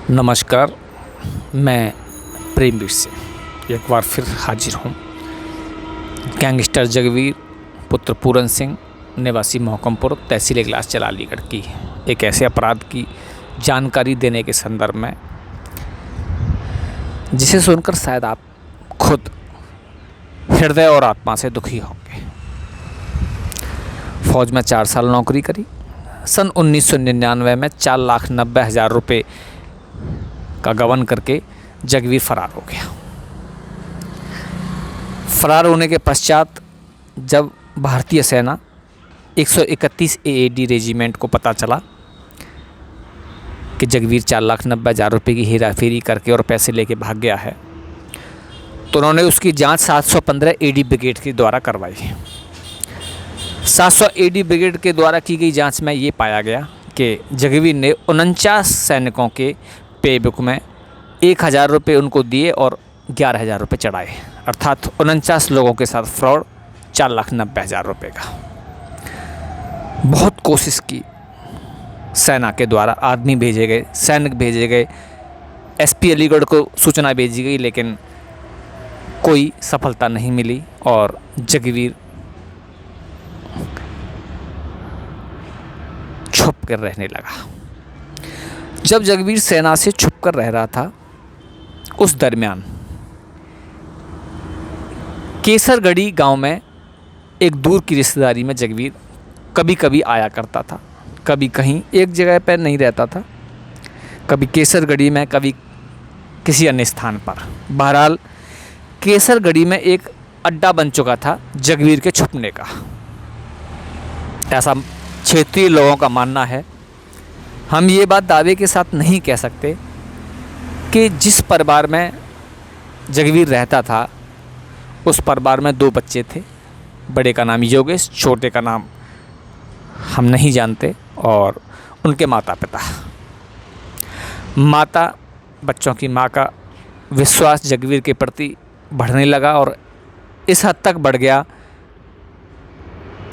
नमस्कार। मैं प्रेमवीर से एक बार फिर हाजिर हूँ। गैंगस्टर जगवीर पुत्र पूरन सिंह निवासी मोहकमपुर तहसील इगलास जिला अलीगढ़ की एक ऐसे अपराध की जानकारी देने के संदर्भ में जिसे सुनकर शायद आप खुद हृदय और आत्मा से दुखी होंगे। फौज में 4 साल नौकरी करी। सन 1999 में 4,90,000 रुपये का गबन करके जगवीर फरार हो गया। फरार होने के पश्चात जब भारतीय सेना 131 AAD रेजिमेंट को पता चला कि जगवीर 4,90,000 रुपये की हेराफेरी करके और पैसे लेके भाग गया है, तो उन्होंने उसकी जांच 715 AD ब्रिगेड के द्वारा करवाई। 700 AD ब्रिगेड के द्वारा की गई जांच में ये पाया गया कि जगवीर ने 49 सैनिकों के पे बुक में 1,000 रुपये उनको दिए और 11,000 रुपये चढ़ाए, अर्थात 49 लोगों के साथ फ्रॉड 4,90,000 रुपये का। बहुत कोशिश की, सेना के द्वारा आदमी भेजे गए, सैनिक भेजे गए, SP अलीगढ़ को सूचना भेजी गई, लेकिन कोई सफलता नहीं मिली और जगवीर छुप कर रहने लगा। जब जगवीर सेना से छुप कर रह रहा था, उस दरमियान केसरगढ़ी गांव में एक दूर की रिश्तेदारी में जगवीर कभी कभी आया करता था। कभी कहीं एक जगह पर नहीं रहता था, कभी केसरगढ़ी में, कभी किसी अन्य स्थान पर। बहरहाल केसरगढ़ी में एक अड्डा बन चुका था जगवीर के छुपने का, ऐसा क्षेत्रीय लोगों का मानना है। हम ये बात दावे के साथ नहीं कह सकते कि जिस परिवार में जगवीर रहता था उस परिवार में 2 बच्चे थे। बड़े का नाम योगेश, छोटे का नाम हम नहीं जानते, और उनके माता पिता। बच्चों की माँ का विश्वास जगवीर के प्रति बढ़ने लगा और इस हद तक बढ़ गया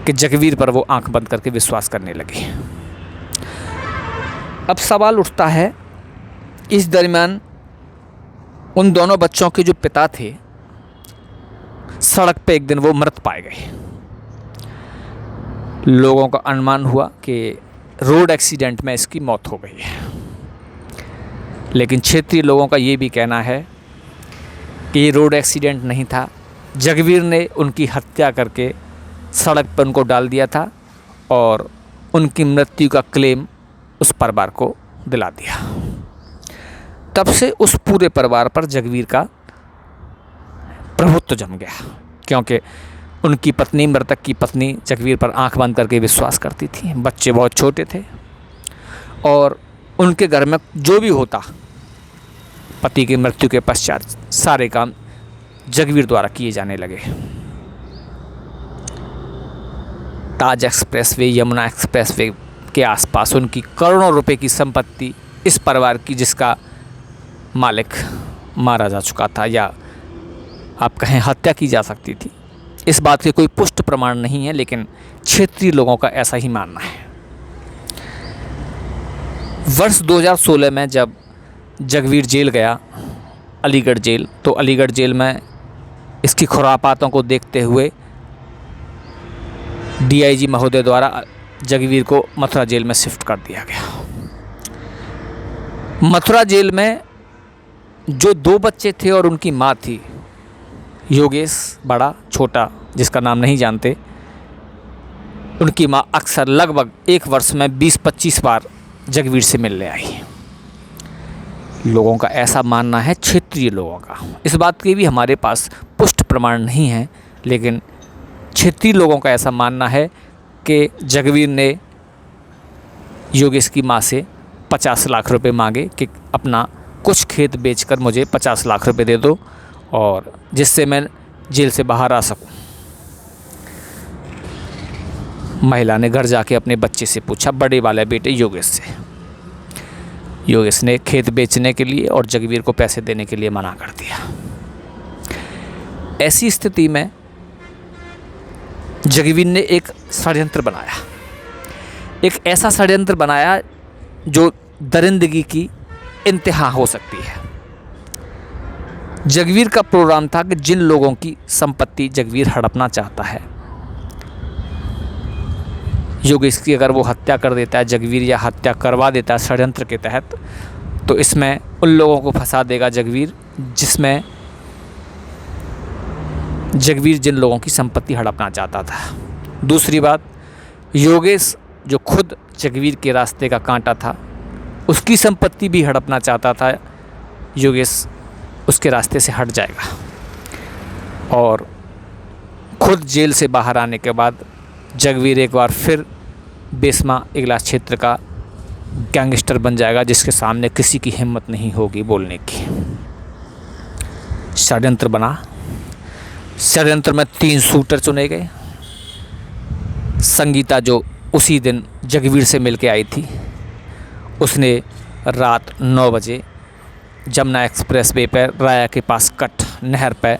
कि जगवीर पर वो आंख बंद करके विश्वास करने लगी। अब सवाल उठता है, इस दरमियान उन दोनों बच्चों के जो पिता थे, सड़क पे एक दिन वो मृत पाए गए। लोगों का अनुमान हुआ कि रोड एक्सीडेंट में इसकी मौत हो गई है, लेकिन क्षेत्रीय लोगों का ये भी कहना है कि ये रोड एक्सीडेंट नहीं था, जगवीर ने उनकी हत्या करके सड़क पर उनको डाल दिया था और उनकी मृत्यु का क्लेम उस परिवार को दिला दिया। तब से उस पूरे परिवार पर जगवीर का प्रभुत्व जम गया, क्योंकि उनकी पत्नी, मृतक की पत्नी जगवीर पर आंख बंद करके विश्वास करती थी। बच्चे बहुत छोटे थे और उनके घर में जो भी होता, पति की मृत्यु के पश्चात सारे काम जगवीर द्वारा किए जाने लगे। ताज एक्सप्रेसवे, यमुना एक्सप्रेसवे के आसपास उनकी करोड़ों रुपए की संपत्ति इस परिवार की, जिसका मालिक मारा जा चुका था या आप कहें हत्या की जा सकती थी। इस बात के कोई पुष्ट प्रमाण नहीं है, लेकिन क्षेत्रीय लोगों का ऐसा ही मानना है। वर्ष 2016 में जब जगवीर जेल गया, अलीगढ़ जेल, तो अलीगढ़ जेल में इसकी खुरापातों को देखते हुए DIG महोदय द्वारा जगवीर को मथुरा जेल में शिफ्ट कर दिया गया। मथुरा जेल में जो 2 बच्चे थे और उनकी माँ थी, योगेश बड़ा, छोटा जिसका नाम नहीं जानते, उनकी माँ अक्सर लगभग एक वर्ष में 20-25 बार जगवीर से मिलने आई। लोगों का ऐसा मानना है, क्षेत्रीय लोगों का। इस बात के भी हमारे पास पुष्ट प्रमाण नहीं है, लेकिन क्षेत्रीय लोगों का ऐसा मानना है कि जगवीर ने योगेश की माँ से 50 लाख रुपए मांगे कि अपना कुछ खेत बेचकर मुझे 50 लाख रुपए दे दो और जिससे मैं जेल से बाहर आ सकूं। महिला ने घर जाके अपने बच्चे से पूछा, बड़े वाले बेटे योगेश से। योगेश ने खेत बेचने के लिए और जगवीर को पैसे देने के लिए मना कर दिया। ऐसी स्थिति में जगवीर ने एक षड्यंत्र बनाया, एक ऐसा षड्यंत्र बनाया जो दरिंदगी की इंतहा हो सकती है। जगवीर का प्रोग्राम था कि जिन लोगों की संपत्ति जगवीर हड़पना चाहता है, योगेश की अगर वो हत्या कर देता है जगवीर, या हत्या करवा देता है षड्यंत्र के तहत, तो इसमें उन लोगों को फंसा देगा जगवीर जिसमें जगवीर जिन लोगों की संपत्ति हड़पना चाहता था। दूसरी बात, योगेश जो खुद जगवीर के रास्ते का कांटा था, उसकी संपत्ति भी हड़पना चाहता था। योगेश उसके रास्ते से हट जाएगा और खुद जेल से बाहर आने के बाद जगवीर एक बार फिर बेसमा इगलास क्षेत्र का गैंगस्टर बन जाएगा, जिसके सामने किसी की हिम्मत नहीं होगी बोलने की। षड्यंत्र बना। षड्यंत्र में 3 शूटर चुने गए। संगीता जो उसी दिन जगवीर से मिलके आई थी, उसने रात 9 बजे जमुना एक्सप्रेस वे पर राया के पास कट नहर पर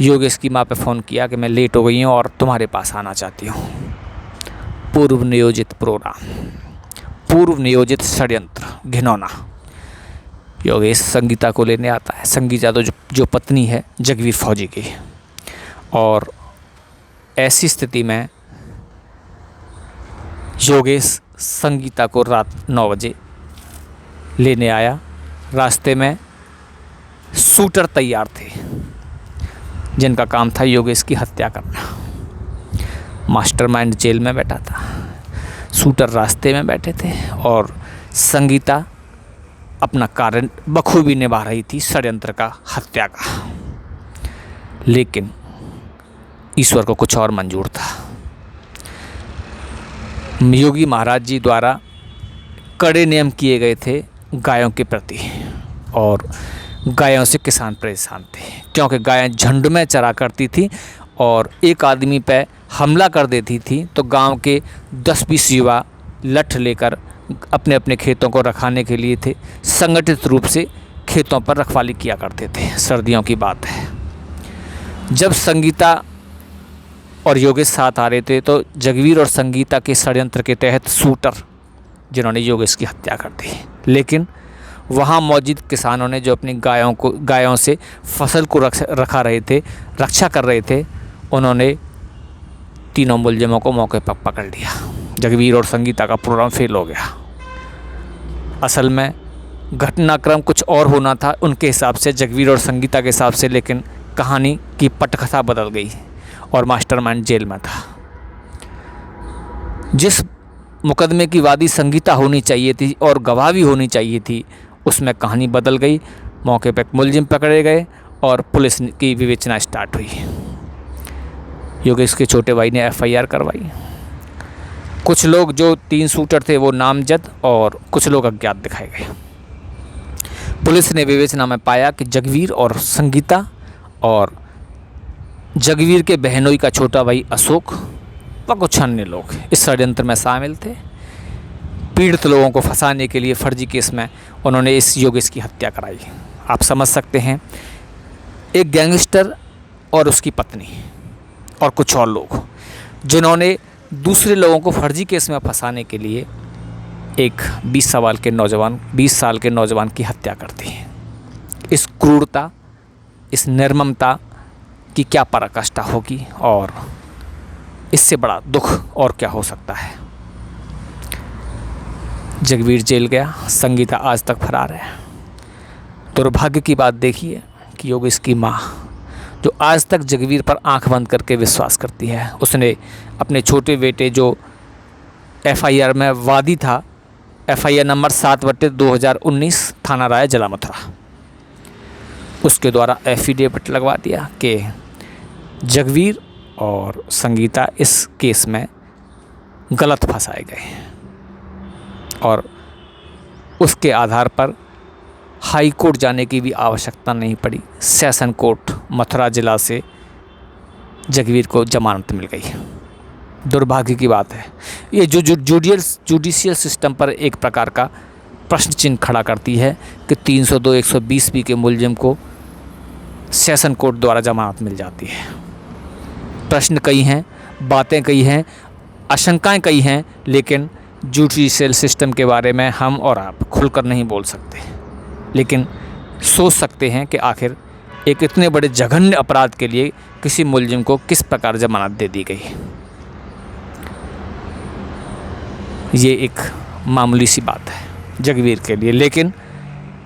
योगेश की मां पे फ़ोन किया कि मैं लेट हो गई हूँ और तुम्हारे पास आना चाहती हूँ। पूर्व नियोजित प्रोग्राम, पूर्व नियोजित षड्यंत्र, घिनौना। योगेश संगीता को लेने आता है। संगीता तो जो पत्नी है जगवीर फौजी की, और ऐसी स्थिति में योगेश संगीता को रात 9 बजे लेने आया। रास्ते में शूटर तैयार थे जिनका काम था योगेश की हत्या करना। मास्टरमाइंड जेल में बैठा था, शूटर रास्ते में बैठे थे, और संगीता अपना कार्य बखूबी निभा रही थी षड्यंत्र का, हत्या का। लेकिन ईश्वर को कुछ और मंजूर था। योगी महाराज जी द्वारा कड़े नियम किए गए थे गायों के प्रति, और गायों से किसान परेशान थे, क्योंकि गायें झुंड में चरा करती थी और एक आदमी पे हमला कर देती थी तो गांव के 10-20 युवा लठ लेकर अपने अपने खेतों को रखाने के लिए थे, संगठित रूप से खेतों पर रखवाली किया करते थे। सर्दियों की बात है, जब संगीता और योगेश साथ आ रहे थे तो जगवीर और संगीता के षड्यंत्र के तहत शूटर जिन्होंने योगेश की हत्या कर दी। लेकिन वहाँ मौजूद किसानों ने जो अपनी गायों से फसल को रखा रहे थे, रक्षा कर रहे थे, उन्होंने तीनों मुलजिमों को मौके पर पकड़ लिया। जगवीर और संगीता का प्रोग्राम फेल हो गया। असल में घटनाक्रम कुछ और होना था उनके हिसाब से, जगवीर और संगीता के हिसाब से, लेकिन कहानी की पटकथा बदल गई और मास्टरमाइंड जेल में था। जिस मुकदमे की वादी संगीता होनी चाहिए थी और गवाह भी होनी चाहिए थी, उसमें कहानी बदल गई। मौके पर मुलजिम पकड़े गए और पुलिस की विवेचना स्टार्ट हुई। योगेश के छोटे भाई ने FIR करवाई। कुछ लोग जो 3 शूटर थे वो नामजद और कुछ लोग अज्ञात दिखाए गए। पुलिस ने विवेचना में पाया कि जगवीर और संगीता और जगवीर के बहनोई का छोटा भाई अशोक व कुछ अन्य लोग इस षड्यंत्र में शामिल थे। पीड़ित लोगों को फंसाने के लिए फर्जी केस में उन्होंने इस योगेश की हत्या कराई। आप समझ सकते हैं, एक गैंगस्टर और उसकी पत्नी और कुछ और लोग जिन्होंने दूसरे लोगों को फर्जी केस में फंसाने के लिए एक 20 साल के नौजवान की हत्या कर दी। इस क्रूरता, इस निर्ममता की क्या पराकाष्ठा होगी, और इससे बड़ा दुख और क्या हो सकता है। जगवीर जेल गया, संगीता आज तक फरार है। दुर्भाग्य की बात देखिए कि योगेश की माँ, जो आज तक जगवीर पर आंख बंद करके विश्वास करती है, उसने अपने छोटे बेटे जो FIR में वादी था, FIR नंबर 7/2019 थाना राय जिला मथुरा, उसके द्वारा एफिडेविट लगवा दिया कि जगवीर और संगीता इस केस में गलत फंसाए गए, और उसके आधार पर हाई कोर्ट जाने की भी आवश्यकता नहीं पड़ी। सेशन कोर्ट मथुरा ज़िला से जगवीर को जमानत मिल गई। दुर्भाग्य की बात है, ये जो जुडिशियल सिस्टम पर एक प्रकार का प्रश्न चिन्ह खड़ा करती है कि 302, 120B के मुलजिम को सेशन कोर्ट द्वारा जमानत मिल जाती है। प्रश्न कई हैं, बातें कई हैं, आशंकाएं कई हैं, लेकिन जुडिशियल सिस्टम के बारे में हम और आप खुलकर नहीं बोल सकते। लेकिन सोच सकते हैं कि आखिर एक इतने बड़े जघन्य अपराध के लिए किसी मुलजिम को किस प्रकार जमानत दे दी गई। ये एक मामूली सी बात है जगवीर के लिए, लेकिन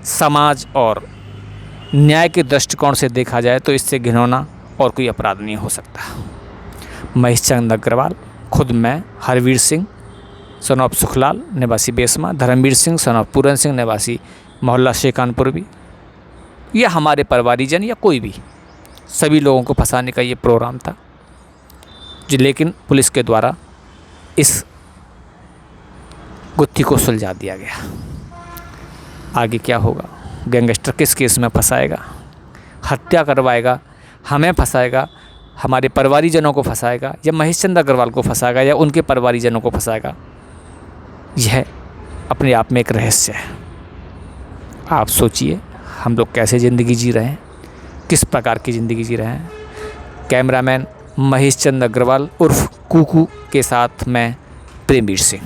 समाज और न्याय के दृष्टिकोण से देखा जाए तो इससे घिनौना और कोई अपराध नहीं हो सकता। महेश चंद अग्रवाल, खुद मैं, हरवीर सिंह सन ऑफ सुखलाल निवासी बेसमा, धर्मवीर सिंह सन ऑफ पूरन सिंह निवासी मोहल्ला शेखानपुर भी, या हमारे परिवारीजन या कोई भी, सभी लोगों को फंसाने का ये प्रोग्राम था जो, लेकिन पुलिस के द्वारा इस गुत्थी को सुलझा दिया गया। आगे क्या होगा, गैंगस्टर किस केस में फंसाएगा, हत्या करवाएगा, हमें फंसाएगा, हमारे परिवारीजनों को फंसाएगा, या महेश चंद अग्रवाल को फंसाएगा, या उनके परिवारीजनों को फंसाएगा, यह अपने आप में एक रहस्य है। आप सोचिए हम लोग कैसे ज़िंदगी जी रहे हैं, किस प्रकार की ज़िंदगी जी रहे हैं। कैमरामैन महेश चंद अग्रवाल उर्फ कुकू के साथ मैं प्रेमवीर सिंह।